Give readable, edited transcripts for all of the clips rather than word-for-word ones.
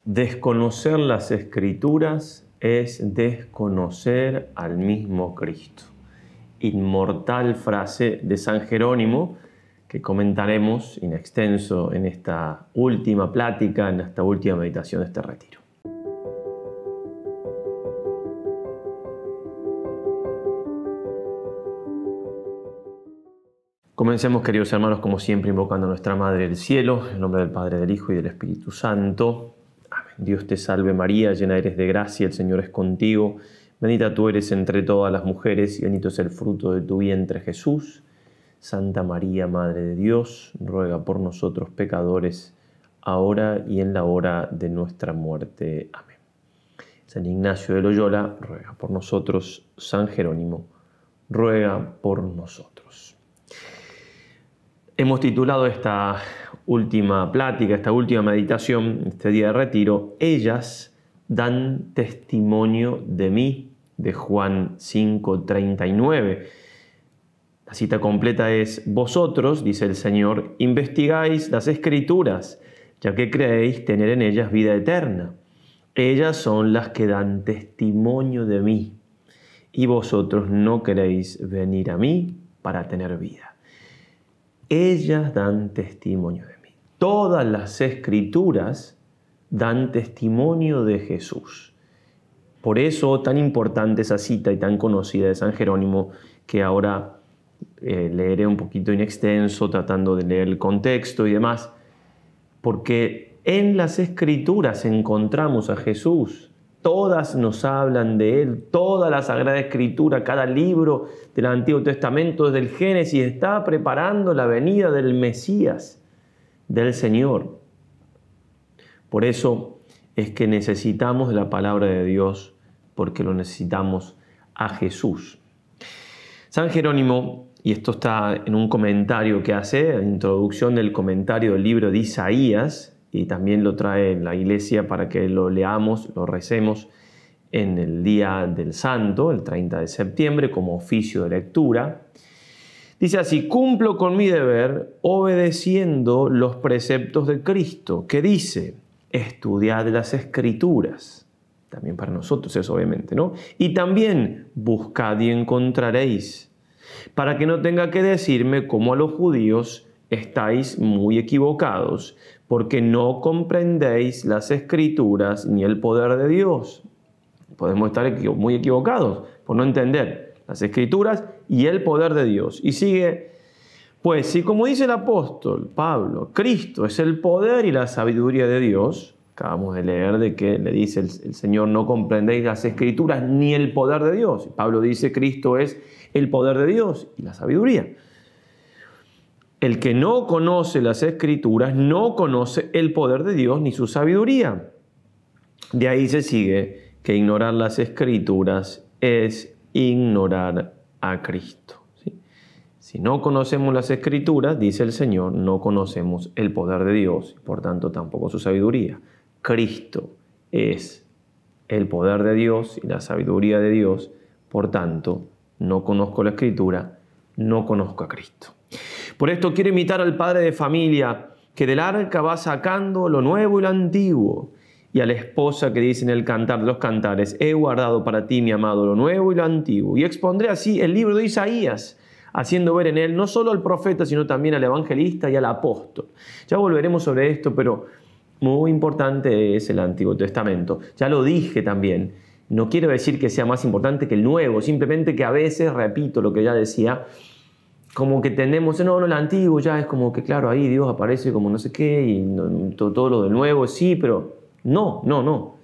Desconocer las Escrituras es desconocer al mismo Cristo. Inmortal frase de San Jerónimo que comentaremos in extenso en esta última plática, en esta última meditación de este retiro. Comencemos, queridos hermanos, como siempre, invocando a nuestra Madre del Cielo, en nombre del Padre, del Hijo y del Espíritu Santo. Amén. Dios te salve María, llena eres de gracia, el Señor es contigo. Bendita tú eres entre todas las mujeres y bendito es el fruto de tu vientre, Jesús. Santa María, Madre de Dios, ruega por nosotros pecadores, ahora y en la hora de nuestra muerte. Amén. San Ignacio de Loyola, ruega por nosotros. San Jerónimo, ruega por nosotros. Hemos titulado esta última plática, esta última meditación, este día de retiro, Ellas dan testimonio de mí, de Juan 5:39. La cita completa es: Vosotros, dice el Señor, investigáis las Escrituras, ya que creéis tener en ellas vida eterna. Ellas son las que dan testimonio de mí, y vosotros no queréis venir a mí para tener vida. Ellas dan testimonio de mí. Todas las Escrituras dan testimonio de Jesús. Por eso tan importante esa cita y tan conocida de San Jerónimo, que ahora leeré un poquito in extenso, tratando de leer el contexto y demás, porque en las Escrituras encontramos a Jesús. Todas nos hablan de Él, toda la Sagrada Escritura, cada libro del Antiguo Testamento, desde el Génesis, está preparando la venida del Mesías, del Señor. Por eso es que necesitamos de la palabra de Dios, porque lo necesitamos a Jesús. San Jerónimo, y esto está en un comentario que hace, en introducción del comentario del libro de Isaías, y también lo trae en la iglesia para que lo leamos, lo recemos en el día del Santo, el 30 de septiembre, como oficio de lectura. Dice así: cumplo con mi deber obedeciendo los preceptos de Cristo, que dice: estudiad las Escrituras. También para nosotros eso, obviamente, ¿no? Y también buscad y encontraréis, para que no tenga que decirme como a los judíos: estáis muy equivocados, porque no comprendéis las Escrituras ni el poder de Dios. Podemos estar muy equivocados por no entender las Escrituras y el poder de Dios. Y sigue: pues si, como dice el apóstol Pablo, Cristo es el poder y la sabiduría de Dios, acabamos de leer de que le dice el Señor: no comprendéis las Escrituras ni el poder de Dios. Pablo dice: Cristo es el poder de Dios y la sabiduría. El que no conoce las Escrituras no conoce el poder de Dios ni su sabiduría. De ahí se sigue que ignorar las Escrituras es ignorar a Cristo. ¿Sí? Si no conocemos las Escrituras, dice el Señor, no conocemos el poder de Dios, por tanto tampoco su sabiduría. Cristo es el poder de Dios y la sabiduría de Dios, por tanto no conozco la Escritura, no conozco a Cristo. Por esto quiero imitar al padre de familia que del arca va sacando lo nuevo y lo antiguo, y a la esposa que dice en el Cantar de los Cantares: he guardado para ti, mi amado, lo nuevo y lo antiguo. Y expondré así el libro de Isaías, haciendo ver en él no solo al profeta, sino también al evangelista y al apóstol. Ya volveremos sobre esto, pero muy importante es el Antiguo Testamento. Ya lo dije también. No quiero decir que sea más importante que el Nuevo, simplemente que a veces, repito lo que ya decía, como que tenemos, no, el antiguo ya es como que, claro, ahí Dios aparece como no sé qué, y todo lo del nuevo, sí, pero no.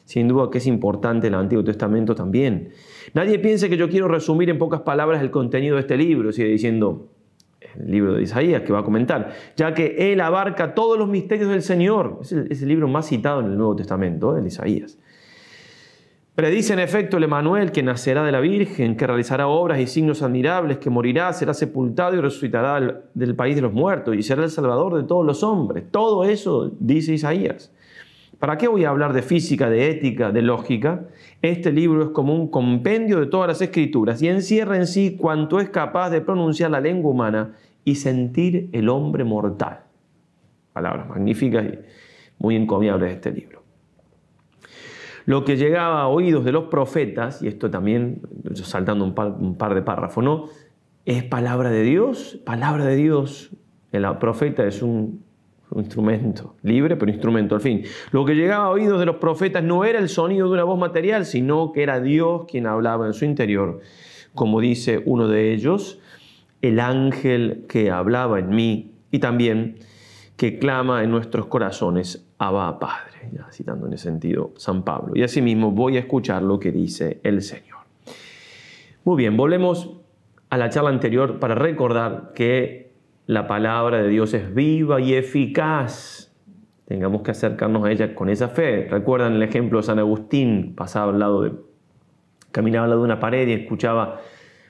Sin duda que es importante el Antiguo Testamento también. Nadie piense que yo quiero resumir en pocas palabras el contenido de este libro, sigue diciendo el libro de Isaías que va a comentar, ya que él abarca todos los misterios del Señor. Es el libro más citado en el Nuevo Testamento, el de Isaías. Predice en efecto el Emanuel, que nacerá de la Virgen, que realizará obras y signos admirables, que morirá, será sepultado y resucitará del país de los muertos, y será el Salvador de todos los hombres. Todo eso dice Isaías. ¿Para qué voy a hablar de física, de ética, de lógica? Este libro es como un compendio de todas las Escrituras y encierra en sí cuanto es capaz de pronunciar la lengua humana y sentir el hombre mortal. Palabras magníficas y muy encomiables de este libro. Lo que llegaba a oídos de los profetas, y esto también, saltando un par de párrafos, ¿no? Es palabra de Dios, palabra de Dios. El profeta es un instrumento, libre, pero instrumento al fin. Lo que llegaba a oídos de los profetas no era el sonido de una voz material, sino que era Dios quien hablaba en su interior. Como dice uno de ellos, el ángel que hablaba en mí, y también que clama en nuestros corazones, Abba, Padre. Ya citando en ese sentido San Pablo. Y asimismo voy a escuchar lo que dice el Señor. Muy bien, volvemos a la charla anterior para recordar que la palabra de Dios es viva y eficaz. Tengamos que acercarnos a ella con esa fe. ¿Recuerdan el ejemplo de San Agustín? Caminaba al lado de una pared y escuchaba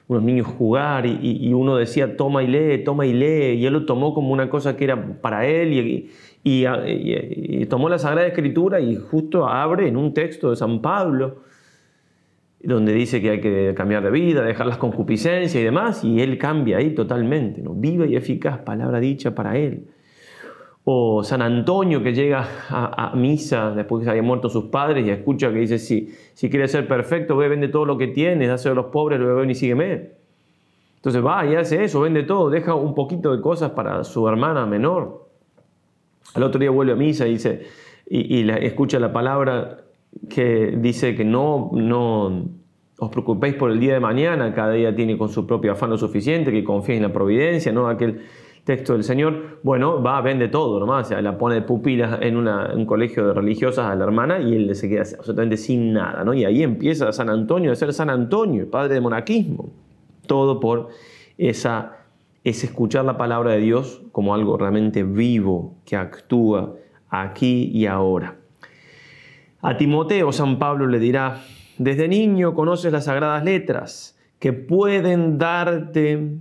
unos niños jugar y uno decía toma y lee, y él lo tomó como una cosa que era para él y tomó la Sagrada Escritura y justo abre en un texto de San Pablo donde dice que hay que cambiar de vida, dejar las concupiscencias y demás, y él cambia ahí totalmente, ¿no? Viva y eficaz, palabra dicha para él. O San Antonio, que llega a misa después que se habían muerto sus padres y escucha que dice, si quieres ser perfecto, ve, vende todo lo que tienes, dáselo a los pobres, luego ven y sígueme. Entonces va y hace eso, vende todo, deja un poquito de cosas para su hermana menor. Al otro día vuelve a misa y dice, escucha la palabra que dice que no os preocupéis por el día de mañana, cada día tiene con su propio afán lo suficiente, que confíe en la providencia, ¿no? Aquel texto del Señor. Bueno, vende todo nomás, o sea, la pone de pupilas en un colegio de religiosas a la hermana y él se queda absolutamente sin nada, ¿no? Y ahí empieza San Antonio a ser San Antonio, el padre del monaquismo. Todo por ese escuchar la palabra de Dios como algo realmente vivo que actúa aquí y ahora. A Timoteo, San Pablo le dirá, desde niño conoces las sagradas letras que pueden darte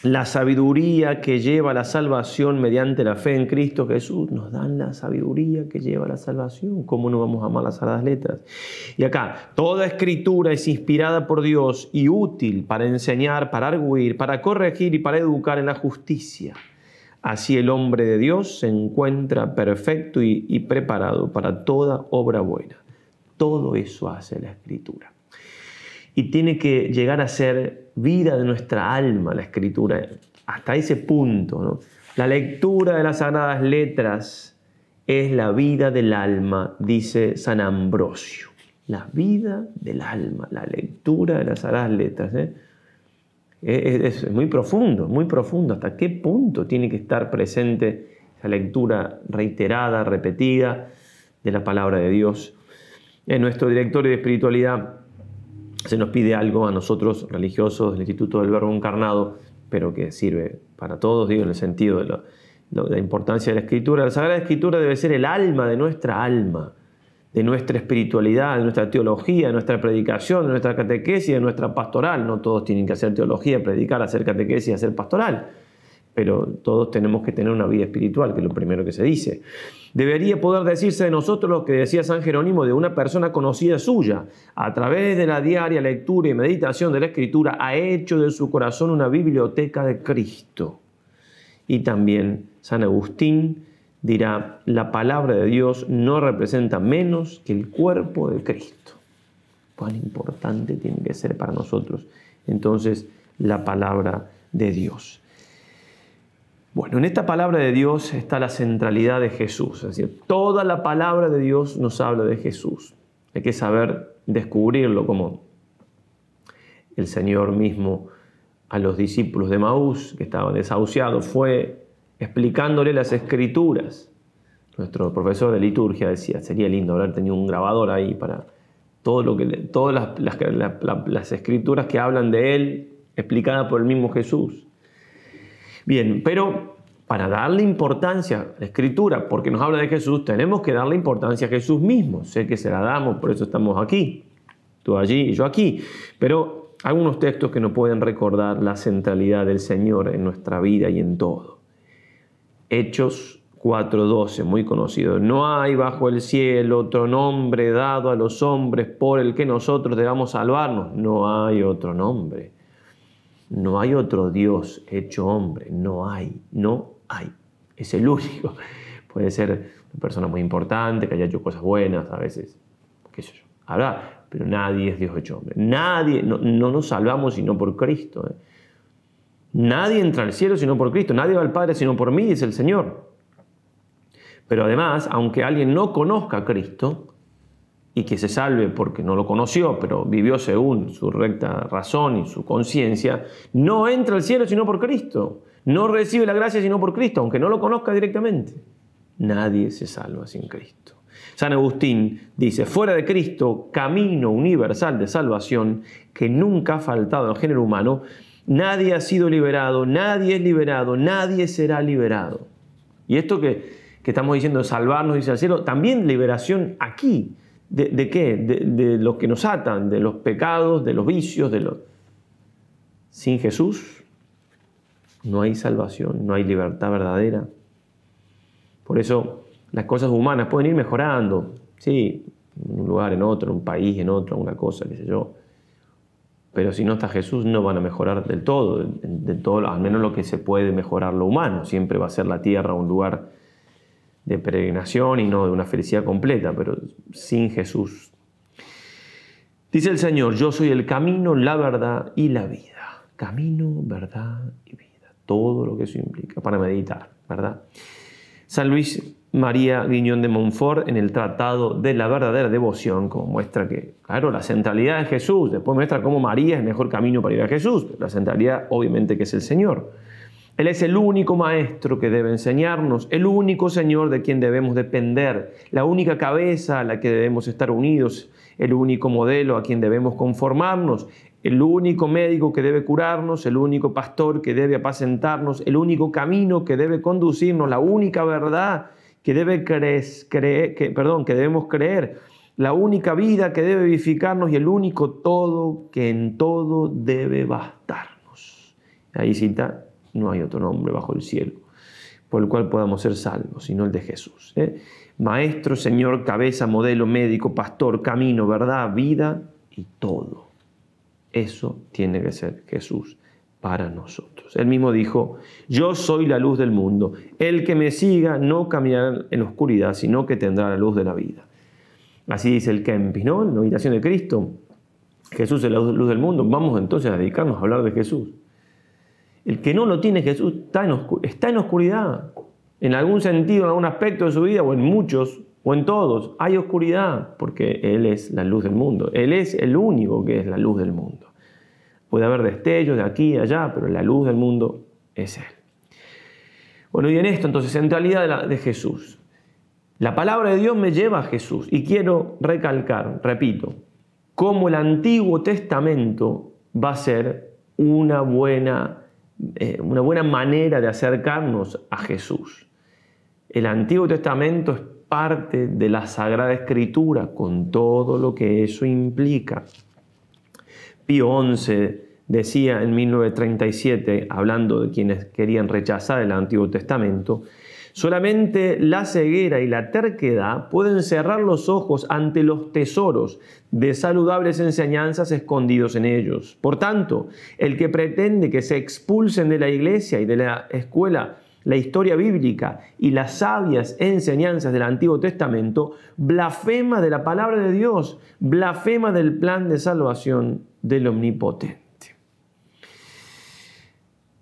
la sabiduría que lleva a la salvación mediante la fe en Cristo Jesús. Nos dan la sabiduría que lleva a la salvación. ¿Cómo no vamos a amar las sagradas letras? Y acá, toda escritura es inspirada por Dios y útil para enseñar, para arguir, para corregir y para educar en la justicia. Así el hombre de Dios se encuentra perfecto y preparado para toda obra buena. Todo eso hace la Escritura. Y tiene que llegar a ser vida de nuestra alma la Escritura, hasta ese punto, ¿no? La lectura de las Sagradas Letras es la vida del alma, dice San Ambrosio. La vida del alma, la lectura de las Sagradas Letras, es muy profundo. ¿Hasta qué punto tiene que estar presente esa lectura reiterada, repetida de la palabra de Dios? En nuestro directorio de espiritualidad se nos pide algo a nosotros religiosos del Instituto del Verbo Encarnado, pero que sirve para todos, digo, en el sentido de la importancia de la Escritura. La Sagrada Escritura debe ser el alma, de nuestra espiritualidad, de nuestra teología, de nuestra predicación, de nuestra catequesis, de nuestra pastoral. No todos tienen que hacer teología, predicar, hacer catequesis, hacer pastoral, pero todos tenemos que tener una vida espiritual, que es lo primero que se dice. Debería poder decirse de nosotros lo que decía San Jerónimo de una persona conocida suya. A través de la diaria lectura y meditación de la Escritura ha hecho de su corazón una biblioteca de Cristo. Y también San Agustín dirá, la palabra de Dios no representa menos que el cuerpo de Cristo. Cuán importante tiene que ser para nosotros entonces la palabra de Dios. Bueno, en esta palabra de Dios está la centralidad de Jesús. Es decir, toda la palabra de Dios nos habla de Jesús. Hay que saber descubrirlo, como el Señor mismo a los discípulos de Maús, que estaban desahuciados, fue explicándole las Escrituras. Nuestro profesor de liturgia decía, sería lindo haber tenido un grabador ahí para todas las Escrituras que hablan de Él, explicadas por el mismo Jesús. Bien, pero para darle importancia a la Escritura, porque nos habla de Jesús, tenemos que darle importancia a Jesús mismo. Sé que se la damos, por eso estamos aquí, tú allí y yo aquí. Pero algunos textos que nos pueden recordar la centralidad del Señor en nuestra vida y en todo. Hechos 4:12, muy conocido. No hay bajo el cielo otro nombre dado a los hombres por el que nosotros debamos salvarnos. No hay otro nombre. No hay otro Dios hecho hombre. No hay. Es el único. Puede ser una persona muy importante, que haya hecho cosas buenas a veces. qué sé yo. Habrá, pero nadie es Dios hecho hombre. Nadie, no nos salvamos sino por Cristo. Nadie entra al cielo sino por Cristo. Nadie va al Padre sino por mí, dice el Señor. Pero además, aunque alguien no conozca a Cristo y que se salve porque no lo conoció, pero vivió según su recta razón y su conciencia, no entra al cielo sino por Cristo. No recibe la gracia sino por Cristo, aunque no lo conozca directamente. Nadie se salva sin Cristo. San Agustín dice, fuera de Cristo, camino universal de salvación que nunca ha faltado al género humano, nadie ha sido liberado, nadie es liberado, nadie será liberado. Y esto que estamos diciendo de salvarnos, dice al cielo, también liberación aquí. ¿De qué? De los que nos atan, de los pecados, de los vicios, Sin Jesús no hay salvación, no hay libertad verdadera. Por eso las cosas humanas pueden ir mejorando, sí, en un lugar, en otro, en un país, en otro, una cosa, qué sé yo. Pero si no está Jesús, no van a mejorar del todo, al menos lo que se puede mejorar lo humano. Siempre va a ser la tierra un lugar de peregrinación y no de una felicidad completa, pero sin Jesús. Dice el Señor, yo soy el camino, la verdad y la vida. Camino, verdad y vida. Todo lo que eso implica para meditar, ¿verdad? San Luis María Griñón de Montfort, en el Tratado de la Verdadera Devoción, como muestra que, claro, la centralidad es Jesús. Después muestra cómo María es el mejor camino para ir a Jesús. Pero la centralidad, obviamente, que es el Señor. Él es el único maestro que debe enseñarnos, el único Señor de quien debemos depender, la única cabeza a la que debemos estar unidos, el único modelo a quien debemos conformarnos, el único médico que debe curarnos, el único pastor que debe apacentarnos, el único camino que debe conducirnos, la única verdad que debemos creer, la única vida que debe vivificarnos y el único todo que en todo debe bastarnos. Ahí cita, no hay otro nombre bajo el cielo por el cual podamos ser salvos, sino el de Jesús. Maestro, Señor, cabeza, modelo, médico, pastor, camino, verdad, vida y todo. Eso tiene que ser Jesús para nosotros. Él mismo dijo, yo soy la luz del mundo. El que me siga no caminará en la oscuridad, sino que tendrá la luz de la vida. Así dice el Kempis, ¿no? En la imitación de Cristo. Jesús es la luz del mundo. Vamos entonces a dedicarnos a hablar de Jesús. El que no lo tiene Jesús está en oscuridad. En algún sentido, en algún aspecto de su vida, o en muchos, o en todos, hay oscuridad, porque Él es la luz del mundo. Él es el único que es la luz del mundo. Puede haber destellos de aquí y allá, pero la luz del mundo es Él. Bueno, y en esto, entonces, centralidad de Jesús. La palabra de Dios me lleva a Jesús. Y quiero recalcar, repito, cómo el Antiguo Testamento va a ser una buena manera de acercarnos a Jesús. El Antiguo Testamento es parte de la Sagrada Escritura, con todo lo que eso implica. Pío XI decía en 1937, hablando de quienes querían rechazar el Antiguo Testamento, solamente la ceguera y la terquedad pueden cerrar los ojos ante los tesoros de saludables enseñanzas escondidos en ellos. Por tanto, el que pretende que se expulsen de la iglesia y de la escuela la historia bíblica y las sabias enseñanzas del Antiguo Testamento, blasfema de la palabra de Dios, blasfema del plan de salvación del Omnipotente.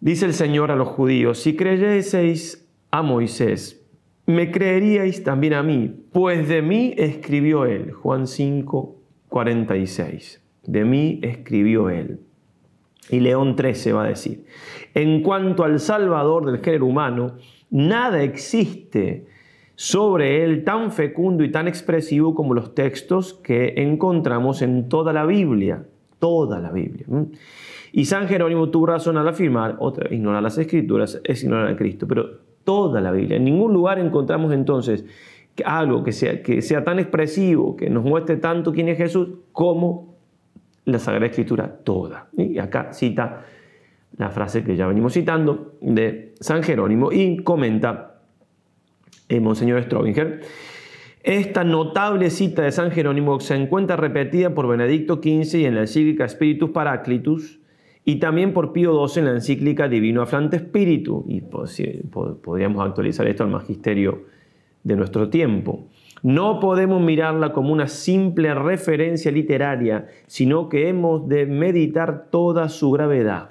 Dice el Señor a los judíos, si creyeseis a Moisés, me creeríais también a mí, pues de mí escribió él. Juan 5:46. De mí escribió él. Y León 13 va a decir, en cuanto al Salvador del género humano, nada existe sobre él tan fecundo y tan expresivo como los textos que encontramos en toda la Biblia. Toda la Biblia. Y San Jerónimo tuvo razón al afirmar, ignorar las Escrituras es ignorar a Cristo, pero toda la Biblia. En ningún lugar encontramos entonces algo que sea tan expresivo, que nos muestre tanto quién es Jesús, como la Sagrada Escritura toda. Y acá cita la frase que ya venimos citando de San Jerónimo y comenta Monseñor Strobinger. Esta notable cita de San Jerónimo se encuentra repetida por Benedicto XV y en la encíclica Spiritus Paraclitus y también por Pío XII en la encíclica Divino Afflante Spiritu. Y podríamos actualizar esto al magisterio de nuestro tiempo. No podemos mirarla como una simple referencia literaria, sino que hemos de meditar toda su gravedad.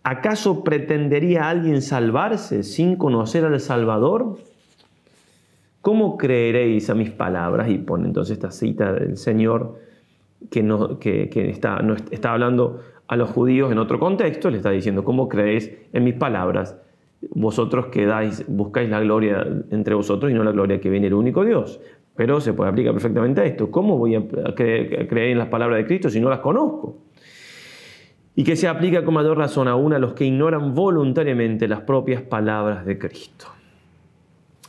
¿Acaso pretendería alguien salvarse sin conocer al Salvador? ¿Cómo creeréis a mis palabras? Y pone entonces esta cita del Señor que está hablando a los judíos en otro contexto. Le está diciendo, ¿cómo creéis en mis palabras? Vosotros buscáis la gloria entre vosotros y no la gloria que viene del único Dios. Pero se puede aplicar perfectamente a esto. ¿Cómo voy a creer en las palabras de Cristo si no las conozco? Y que se aplica con mayor razón aún a los que ignoran voluntariamente las propias palabras de Cristo.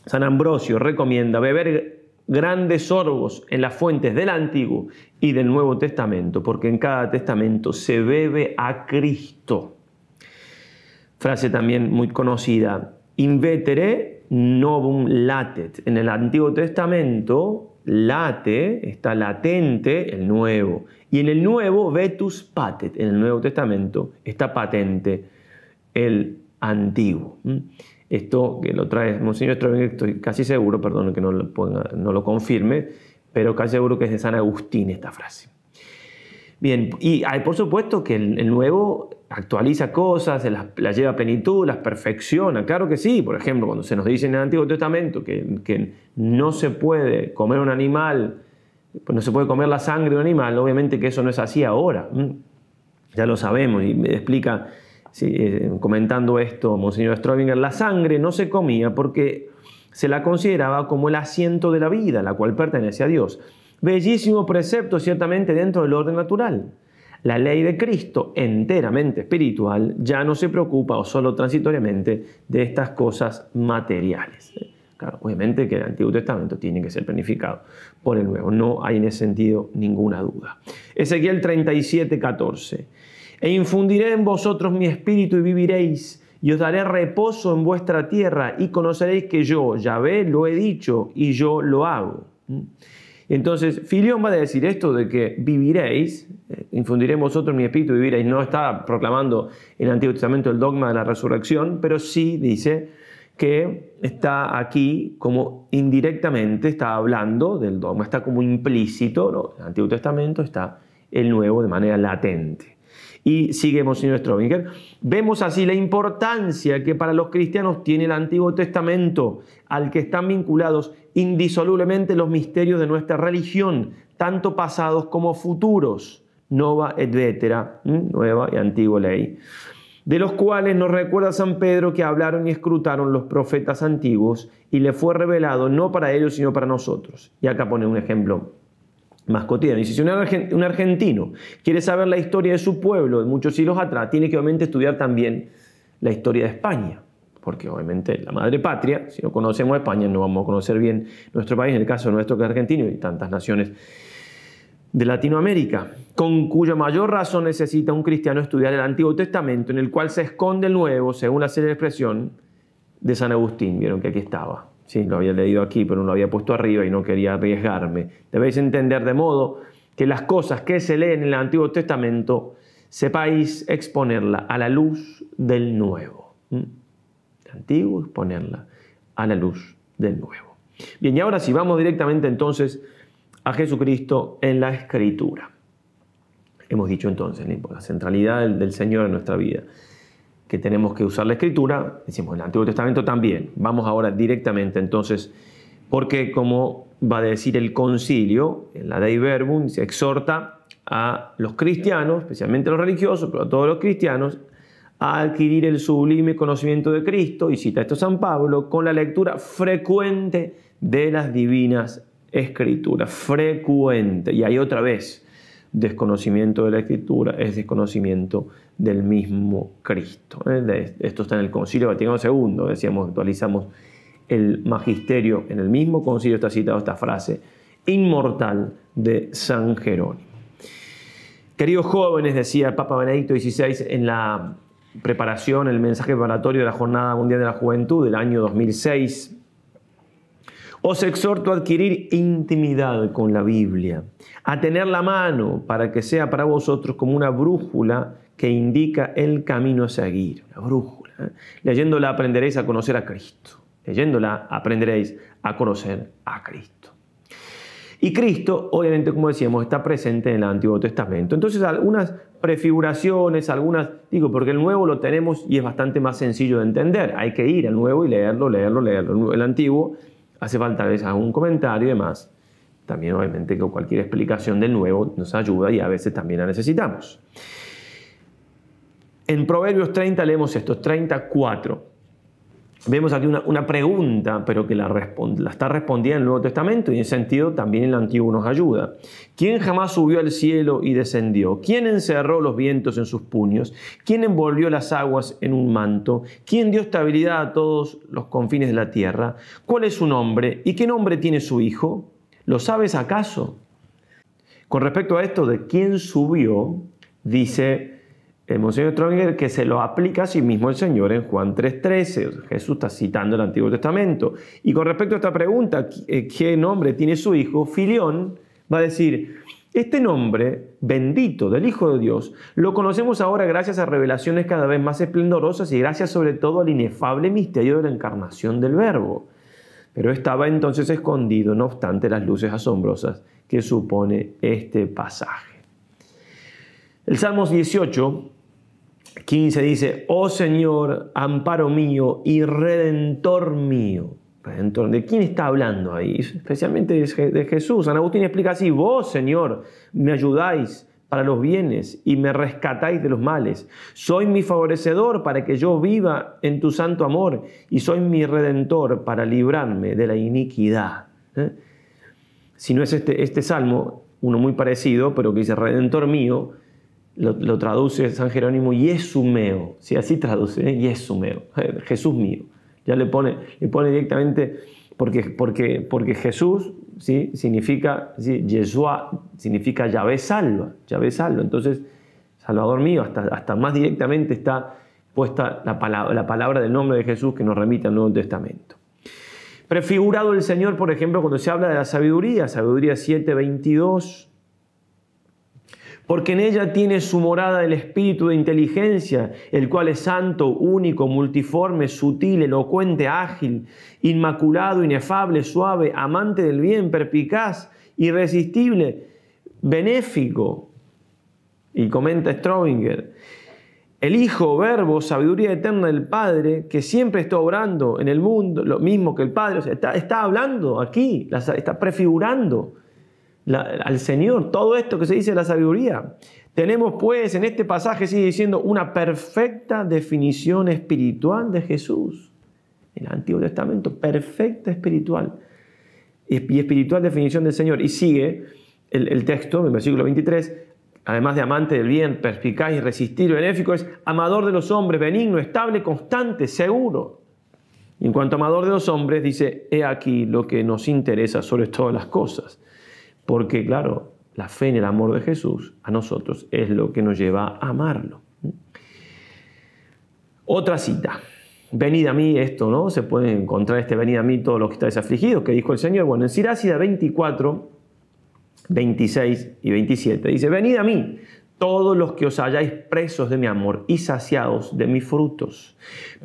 San Ambrosio recomienda beber grandes sorbos en las fuentes del Antiguo y del Nuevo Testamento, porque en cada testamento se bebe a Cristo. Frase también muy conocida, in vetere novum latet. En el Antiguo Testamento, late, está latente el nuevo. Y en el nuevo, vetus patet. En el Nuevo Testamento está patente el antiguo. Esto que lo trae Monseñor Strobinger, estoy casi seguro, perdón que no lo confirme, pero casi seguro que es de San Agustín esta frase. Bien, y hay por supuesto que el nuevo actualiza cosas, las lleva a plenitud, las perfecciona. Claro que sí, por ejemplo, cuando se nos dice en el Antiguo Testamento que no se puede comer un animal, pues no se puede comer la sangre de un animal, obviamente que eso no es así ahora. Ya lo sabemos, y me explica, comentando esto, Monseñor Strobinger, la sangre no se comía porque se la consideraba como el asiento de la vida, la cual pertenece a Dios. Bellísimo precepto, ciertamente, dentro del orden natural. La ley de Cristo, enteramente espiritual, ya no se preocupa o solo transitoriamente de estas cosas materiales. Claro, obviamente que el Antiguo Testamento tiene que ser planificado por el Nuevo. No hay en ese sentido ninguna duda. Ezequiel 37:14. E infundiré en vosotros mi espíritu y viviréis, y os daré reposo en vuestra tierra, y conoceréis que yo, Yahvé, lo he dicho, y yo lo hago. Entonces, Filión va a decir esto de que viviréis, infundiré en vosotros mi espíritu y viviréis. No está proclamando en el Antiguo Testamento el dogma de la resurrección, pero sí dice que está aquí como indirectamente, está hablando del dogma, está como implícito, ¿no? En el Antiguo Testamento está el Nuevo de manera latente. Y sigue Monseñor Strobinger, vemos así la importancia que para los cristianos tiene el Antiguo Testamento, al que están vinculados indisolublemente los misterios de nuestra religión, tanto pasados como futuros, nova et vetera, nueva y antigua ley, de los cuales nos recuerda San Pedro que hablaron y escrutaron los profetas antiguos y le fue revelado no para ellos sino para nosotros. Y acá pone un ejemplo más cotidiano. Y si un argentino quiere saber la historia de su pueblo de muchos siglos atrás, tiene que obviamente estudiar también la historia de España, porque obviamente la madre patria, si no conocemos España no vamos a conocer bien nuestro país, en el caso nuestro que es argentino y tantas naciones de Latinoamérica, con cuya mayor razón necesita un cristiano estudiar el Antiguo Testamento, en el cual se esconde el Nuevo, según la célebre expresión de San Agustín. Vieron que aquí estaba. Sí, lo había leído aquí, pero no lo había puesto arriba y no quería arriesgarme. Debéis entender de modo que las cosas que se leen en el Antiguo Testamento sepáis exponerla a la luz del Nuevo. El Antiguo, exponerla a la luz del Nuevo. Bien, y ahora sí, vamos directamente entonces a Jesucristo en la Escritura. Hemos dicho entonces la centralidad del Señor en nuestra vida, que tenemos que usar la Escritura, decimos en el Antiguo Testamento también. Vamos ahora directamente entonces, porque como va a decir el concilio, en la Dei Verbum, se exhorta a los cristianos, especialmente a los religiosos, pero a todos los cristianos, a adquirir el sublime conocimiento de Cristo, y cita esto San Pablo, con la lectura frecuente de las divinas Escrituras. Frecuente. Y ahí otra vez, desconocimiento de la Escritura es desconocimiento del mismo Cristo. Esto está en el Concilio Vaticano II, decíamos, actualizamos el magisterio, en el mismo concilio está citada esta frase inmortal de San Jerónimo. Queridos jóvenes, decía el Papa Benedicto XVI en la preparación, el mensaje preparatorio de la Jornada Mundial de la Juventud del año 2006, os exhorto a adquirir intimidad con la Biblia, a tener la mano para que sea para vosotros como una brújula que indica el camino a seguir. Una brújula. Leyéndola aprenderéis a conocer a Cristo. Leyéndola aprenderéis a conocer a Cristo. Y Cristo, obviamente, como decíamos, está presente en el Antiguo Testamento. Entonces, algunas prefiguraciones, porque el Nuevo lo tenemos y es bastante más sencillo de entender. Hay que ir al Nuevo y leerlo. El Antiguo hace falta a veces algún comentario y demás. También, obviamente, que cualquier explicación del Nuevo nos ayuda y a veces también la necesitamos. En Proverbios 30 leemos esto, 34. Vemos aquí una pregunta, pero que la está respondida en el Nuevo Testamento y en sentido también el Antiguo nos ayuda. ¿Quién jamás subió al cielo y descendió? ¿Quién encerró los vientos en sus puños? ¿Quién envolvió las aguas en un manto? ¿Quién dio estabilidad a todos los confines de la tierra? ¿Cuál es su nombre? ¿Y qué nombre tiene su hijo? ¿Lo sabes acaso? Con respecto a esto de quién subió, dice el Monseñor Strominger que se lo aplica a sí mismo el Señor en Juan 3:13. Jesús está citando el Antiguo Testamento. Y con respecto a esta pregunta, ¿qué nombre tiene su hijo? Filión va a decir, este nombre bendito del Hijo de Dios lo conocemos ahora gracias a revelaciones cada vez más esplendorosas y gracias sobre todo al inefable misterio de la encarnación del Verbo. Pero estaba entonces escondido, no obstante, las luces asombrosas que supone este pasaje. El Salmos 18:15 dice, oh Señor, amparo mío y redentor mío. Redentor, ¿de quién está hablando ahí? Especialmente de Jesús. San Agustín explica así, vos, Señor, me ayudáis para los bienes y me rescatáis de los males. Soy mi favorecedor para que yo viva en tu santo amor y soy mi redentor para librarme de la iniquidad. Si no es este salmo, uno muy parecido, pero que dice redentor mío, lo traduce San Jerónimo Yesumeo, si así traduce, Yesumeo, Jesús mío. Ya le pone directamente, porque Jesús, ¿sí? Significa, ¿sí? Yeshua significa Yahvé salva. Entonces, Salvador mío, hasta más directamente está puesta la palabra del nombre de Jesús que nos remite al Nuevo Testamento. Prefigurado el Señor, por ejemplo, cuando se habla de la sabiduría 7:22, porque en ella tiene su morada el espíritu de inteligencia, el cual es santo, único, multiforme, sutil, elocuente, ágil, inmaculado, inefable, suave, amante del bien, perspicaz, irresistible, benéfico. Y comenta Strominger, el Hijo, Verbo, sabiduría eterna del Padre, que siempre está obrando en el mundo, lo mismo que el Padre, o sea, está hablando aquí, está prefigurando al Señor, todo esto que se dice de la sabiduría. Tenemos pues en este pasaje, sigue diciendo, una perfecta definición espiritual de Jesús. En el Antiguo Testamento, perfecta espiritual. Y espiritual definición del Señor. Y sigue el texto, en el versículo 23, además de amante del bien, perspicaz, irresistible, benéfico, es amador de los hombres, benigno, estable, constante, seguro. Y en cuanto a amador de los hombres, dice, he aquí lo que nos interesa sobre todas las cosas. Porque, claro, la fe en el amor de Jesús a nosotros es lo que nos lleva a amarlo. Otra cita. Venid a mí, esto, ¿no? Se puede encontrar venid a mí todos los que estáis afligidos, que dijo el Señor. Bueno, en Sirácida 24, 26 y 27 dice, venid a mí, todos los que os halláis presos de mi amor y saciados de mis frutos,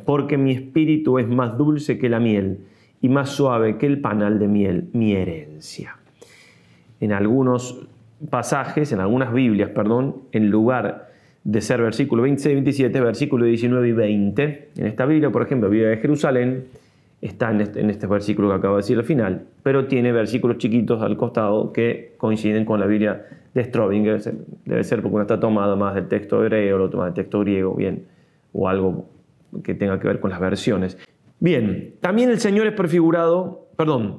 porque mi espíritu es más dulce que la miel y más suave que el panal de miel, mi herencia. En algunos pasajes, en algunas Biblias, en lugar de ser versículo 26 y 27, versículo 19 y 20. En esta Biblia, por ejemplo, Biblia de Jerusalén, está en este versículo que acabo de decir al final, pero tiene versículos chiquitos al costado que coinciden con la Biblia de Strominger. Debe ser porque uno está tomado más del texto hebreo, el otro más del texto griego, bien, o algo que tenga que ver con las versiones. Bien, también el Señor es prefigurado,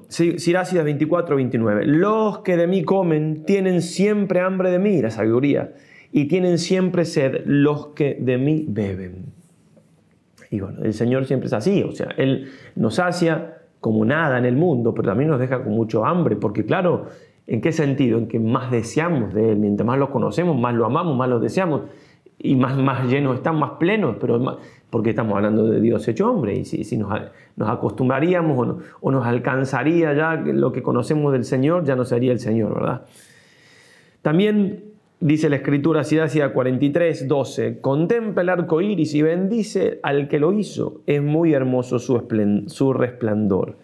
Sirácidas 24, 29. Los que de mí comen tienen siempre hambre de mí, la sabiduría, y tienen siempre sed los que de mí beben. Y bueno, el Señor siempre es así, o sea, Él nos sacia como nada en el mundo, pero también nos deja con mucho hambre, porque claro, ¿en qué sentido? En que más deseamos de Él, mientras más lo conocemos, más lo amamos, más lo deseamos, y más llenos están, más plenos, pero porque estamos hablando de Dios hecho hombre, y si nos acostumbraríamos o nos alcanzaría ya lo que conocemos del Señor, ya no sería el Señor, ¿verdad? También Dice la Escritura, Isaías 43, 12, contempla el arco iris y bendice al que lo hizo. Es muy hermoso su resplandor.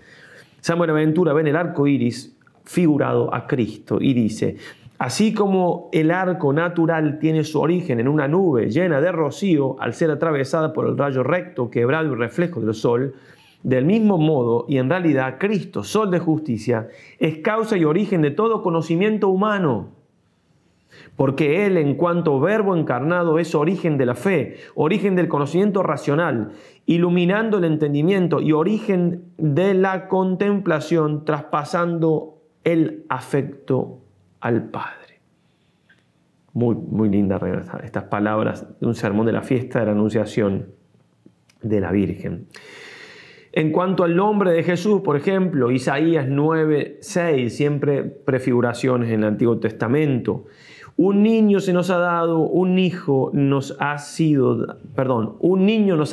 San Buenaventura ve en el arco iris figurado a Cristo y dice, así como el arco natural tiene su origen en una nube llena de rocío al ser atravesada por el rayo recto, quebrado y reflejo del sol, del mismo modo, y en realidad, Cristo, sol de justicia, es causa y origen de todo conocimiento humano. Porque Él, en cuanto verbo encarnado, es origen de la fe, origen del conocimiento racional, iluminando el entendimiento y origen de la contemplación, traspasando el afecto al Padre. Muy, muy linda estas palabras de un sermón de la fiesta de la Anunciación de la Virgen. En cuanto al nombre de Jesús, por ejemplo, Isaías 9, 6, siempre prefiguraciones en el Antiguo Testamento. Un niño se nos ha dado, un niño nos ha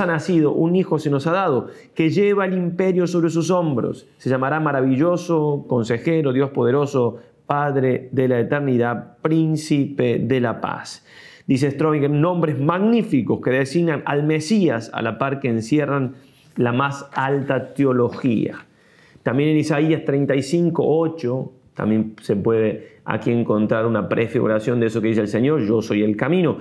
nacido, un hijo se nos ha dado, que lleva el imperio sobre sus hombros. Se llamará maravilloso, consejero, Dios poderoso, Padre de la eternidad, príncipe de la paz. Dice Strobing, nombres magníficos que designan al Mesías a la par que encierran la más alta teología. También en Isaías 35, 8, también se puede aquí encontrar una prefiguración de eso que dice el Señor, yo soy el camino.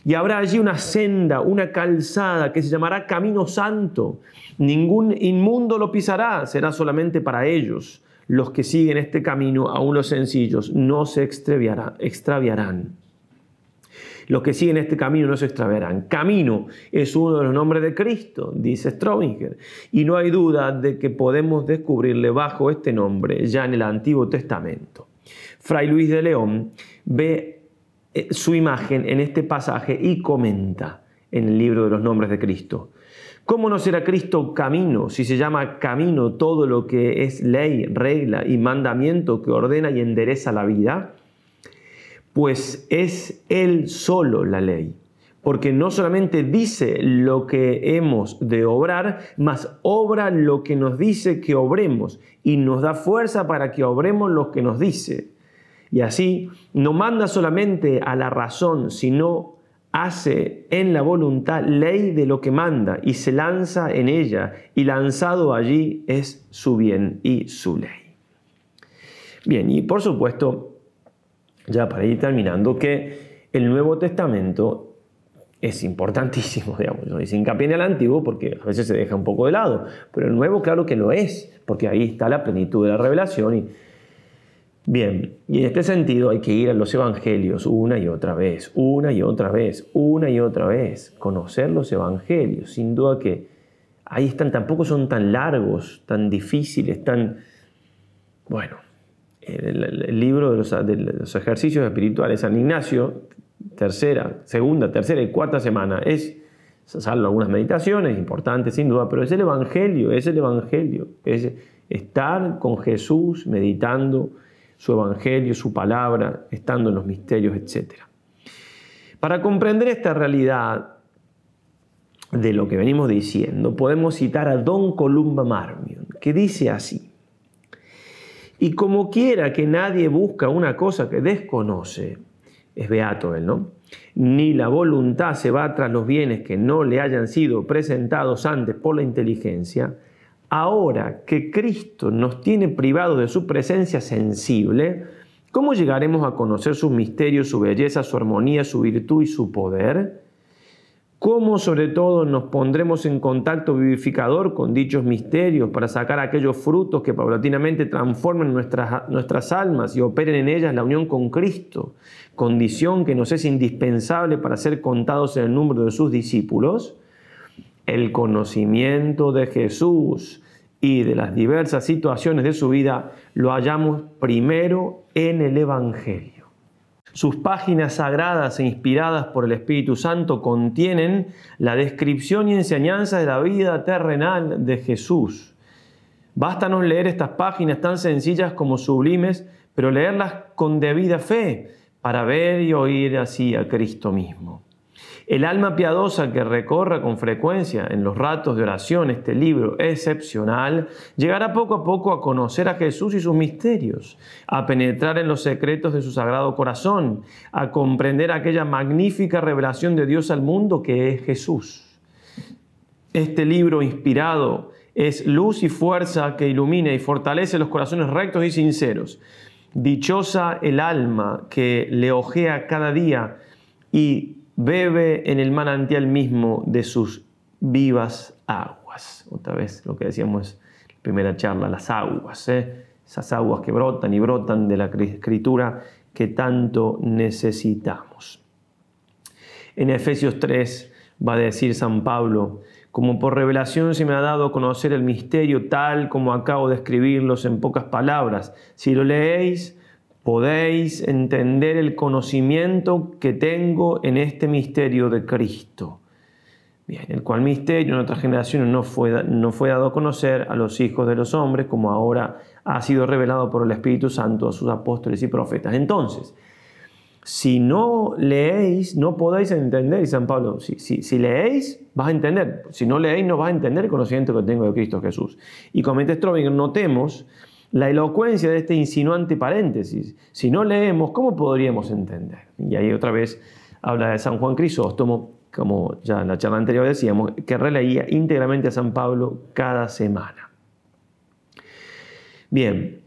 Y habrá allí una senda, una calzada que se llamará Camino Santo. Ningún inmundo lo pisará, será solamente para ellos. Los que siguen este camino, aún los sencillos, no se extraviarán. Los que siguen este camino no se extraviarán. Camino es uno de los nombres de Cristo, dice Strobinger. Y no hay duda de que podemos descubrirle bajo este nombre ya en el Antiguo Testamento. Fray Luis de León ve su imagen en este pasaje y comenta en el libro de los nombres de Cristo. ¿Cómo no será Cristo camino si se llama camino todo lo que es ley, regla y mandamiento que ordena y endereza la vida? Pues es Él solo la ley, porque no solamente dice lo que hemos de obrar, mas obra lo que nos dice que obremos y nos da fuerza para que obremos lo que nos dice. Y así no manda solamente a la razón, sino hace en la voluntad ley de lo que manda y se lanza en ella, y lanzado allí es su bien y su ley. Bien, y por supuesto, ya para ir terminando, que el Nuevo Testamento es importantísimo, digamos. No dice hincapié en el Antiguo porque a veces se deja un poco de lado, pero el Nuevo claro que lo es, porque ahí está la plenitud de la revelación. Bien, y en este sentido hay que ir a los Evangelios una y otra vez, una y otra vez, una y otra vez, conocer los Evangelios. Sin duda que ahí están, tampoco son tan largos, tan difíciles, tan... Bueno, el libro de los ejercicios espirituales, San Ignacio, segunda, tercera y cuarta semana, salvo algunas meditaciones importantes sin duda, pero es el Evangelio, es estar con Jesús meditando su Evangelio, su palabra, estando en los misterios, etc. Para comprender esta realidad de lo que venimos diciendo, podemos citar a Don Columba Marmion, que dice así: y como quiera que nadie busca una cosa que desconoce, es beato él, ¿no? Ni la voluntad se va tras los bienes que no le hayan sido presentados antes por la inteligencia, ahora que Cristo nos tiene privados de su presencia sensible, ¿cómo llegaremos a conocer sus misterios, su belleza, su armonía, su virtud y su poder? ¿Cómo sobre todo nos pondremos en contacto vivificador con dichos misterios para sacar aquellos frutos que paulatinamente transformen nuestras almas y operen en ellas la unión con Cristo, condición que nos es indispensable para ser contados en el número de sus discípulos? El conocimiento de Jesús y de las diversas situaciones de su vida lo hallamos primero en el Evangelio. Sus páginas sagradas e inspiradas por el Espíritu Santo contienen la descripción y enseñanza de la vida terrenal de Jesús. Bástanos leer estas páginas tan sencillas como sublimes, pero leerlas con debida fe para ver y oír así a Cristo mismo. El alma piadosa que recorra con frecuencia en los ratos de oración este libro excepcional, llegará poco a poco a conocer a Jesús y sus misterios, a penetrar en los secretos de su sagrado corazón, a comprender aquella magnífica revelación de Dios al mundo que es Jesús. Este libro inspirado es luz y fuerza que ilumina y fortalece los corazones rectos y sinceros. Dichosa el alma que le hojea cada día y bebe en el manantial mismo de sus vivas aguas. Otra vez lo que decíamos en la primera charla, las aguas, esas aguas que brotan y brotan de la Escritura que tanto necesitamos. En Efesios 3 va a decir San Pablo: como por revelación se me ha dado a conocer el misterio tal como acabo de escribirlos en pocas palabras. Si lo leéis, podéis entender el conocimiento que tengo en este misterio de Cristo. Bien, el cual misterio en otras generaciones no fue dado a conocer a los hijos de los hombres, como ahora ha sido revelado por el Espíritu Santo a sus apóstoles y profetas. Entonces, si no leéis, no podéis entender, y San Pablo, si leéis, vas a entender. Si no leéis, no vas a entender el conocimiento que tengo de Cristo Jesús. Y comenta Strobing, notemos la elocuencia de este insinuante paréntesis. Si no leemos, ¿cómo podríamos entender? Y ahí otra vez habla de San Juan Crisóstomo, como ya en la charla anterior decíamos, que releía íntegramente a San Pablo cada semana. Bien,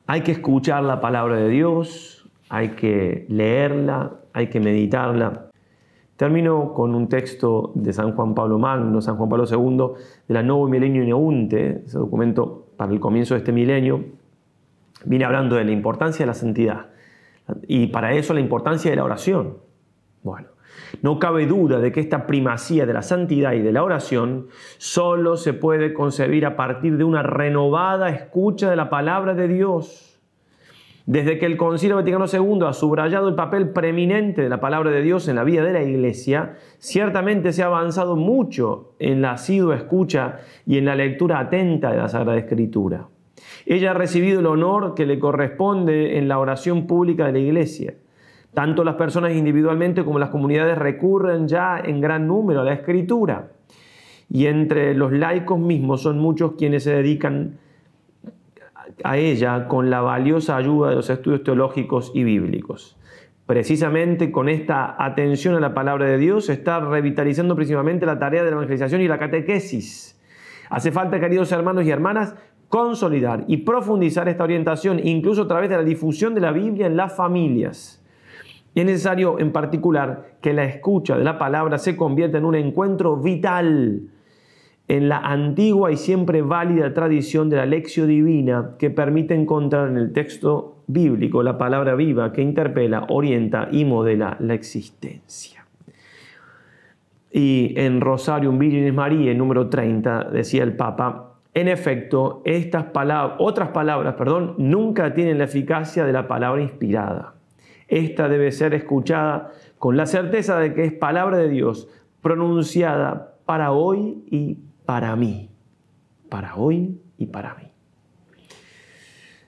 hay que escuchar la palabra de Dios, hay que leerla, hay que meditarla. Termino con un texto de San Juan Pablo Magno, San Juan Pablo II, de la Novo Millennio Neunte, ese documento para el comienzo de este milenio. Viene hablando de la importancia de la santidad y para eso la importancia de la oración. Bueno, no cabe duda de que esta primacía de la santidad y de la oración solo se puede concebir a partir de una renovada escucha de la palabra de Dios. Desde que el Concilio Vaticano II ha subrayado el papel preeminente de la palabra de Dios en la vida de la Iglesia, ciertamente se ha avanzado mucho en la asidua escucha y en la lectura atenta de la Sagrada Escritura. Ella ha recibido el honor que le corresponde en la oración pública de la Iglesia. Tanto las personas individualmente como las comunidades recurren ya en gran número a la Escritura. Y entre los laicos mismos son muchos quienes se dedican a ella con la valiosa ayuda de los estudios teológicos y bíblicos. Precisamente con esta atención a la palabra de Dios se está revitalizando principalmente la tarea de la evangelización y la catequesis. Hace falta, queridos hermanos y hermanas, consolidar y profundizar esta orientación, incluso a través de la difusión de la Biblia en las familias. Y es necesario, en particular, que la escucha de la palabra se convierta en un encuentro vital en la antigua y siempre válida tradición de la lección divina que permite encontrar en el texto bíblico la palabra viva que interpela, orienta y modela la existencia. Y en Rosarium Virginis Mariae, número 30, decía el Papa: en efecto, otras palabras, nunca tienen la eficacia de la palabra inspirada. Esta debe ser escuchada con la certeza de que es palabra de Dios, pronunciada para hoy y para mí. Para hoy y para mí.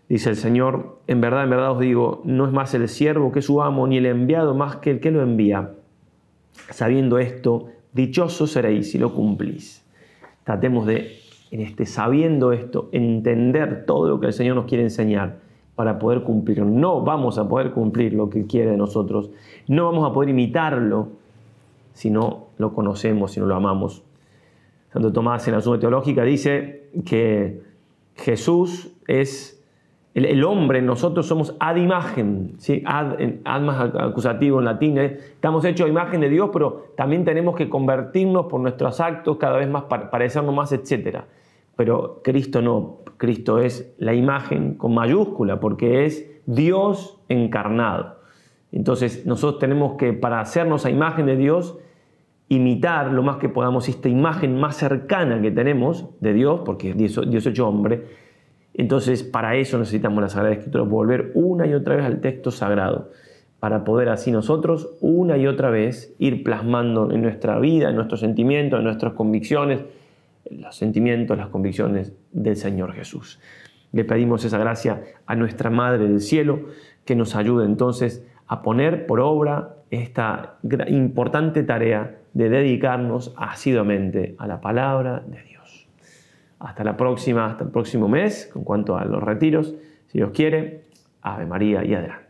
Dice el Señor: en verdad os digo, no es más el siervo que su amo, ni el enviado más que el que lo envía. Sabiendo esto, dichosos seréis si lo cumplís. Tratemos de, sabiendo esto, entender todo lo que el Señor nos quiere enseñar para poder cumplirlo. No vamos a poder cumplir lo que quiere de nosotros. No vamos a poder imitarlo si no lo conocemos, si no lo amamos. Santo Tomás, en la Suma Teológica, dice que Jesús es el hombre, nosotros somos ad imagen, ¿sí? Ad más acusativo en latín, estamos hechos a imagen de Dios, pero también tenemos que convertirnos por nuestros actos cada vez más, parecernos más, etc. Pero Cristo no, Cristo es la imagen con mayúscula, porque es Dios encarnado. Entonces nosotros tenemos que, para hacernos a imagen de Dios, imitar lo más que podamos esta imagen más cercana que tenemos de Dios, porque es Dios hecho hombre. Entonces, para eso necesitamos la Sagrada Escritura, volver una y otra vez al texto sagrado, para poder así nosotros una y otra vez ir plasmando en nuestra vida, en nuestros sentimientos, en nuestras convicciones, los sentimientos, las convicciones del Señor Jesús. Le pedimos esa gracia a nuestra Madre del Cielo, que nos ayude entonces a poner por obra esta importante tarea de dedicarnos asiduamente a la palabra de Dios. Hasta la próxima, hasta el próximo mes, en cuanto a los retiros, si Dios quiere. Ave María y adelante.